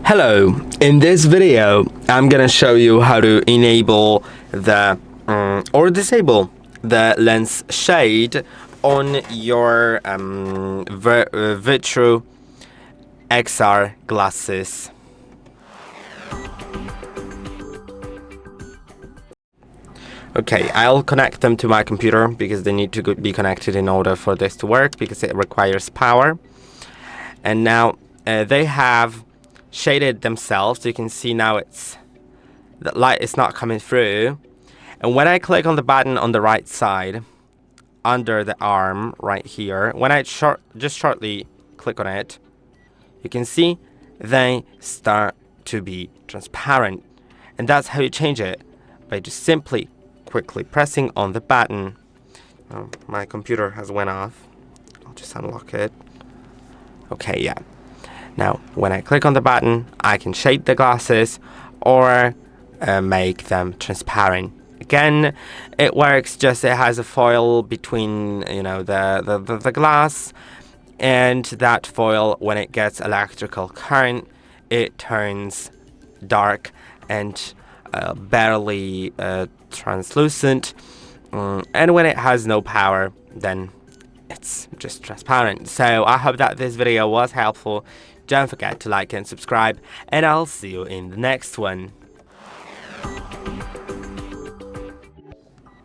Hello, in this video I'm gonna show you how to enable the or disable the lens shade on your VITURE XR glasses. Okay, I'll connect them to my computer because they need to be connected in order for this to work because it requires power. And now they have shaded themselves. You can see now the light is not coming through. And when I click on the button on the right side under the arm right here, when I just shortly click on it, you can see they start to be transparent. And that's how you change it, by just simply quickly pressing on the button. Oh, my computer has went off. I'll just unlock it. Okay, yeah. Now, when I click on the button, I can shade the glasses or make them transparent. Again, it works just, it has a foil between, the glass, and that foil, when it gets electrical current, it turns dark and barely translucent. And when it has no power, then it's just transparent. So I hope that this video was helpful. Don't forget to like and subscribe, and I'll see you in the next one.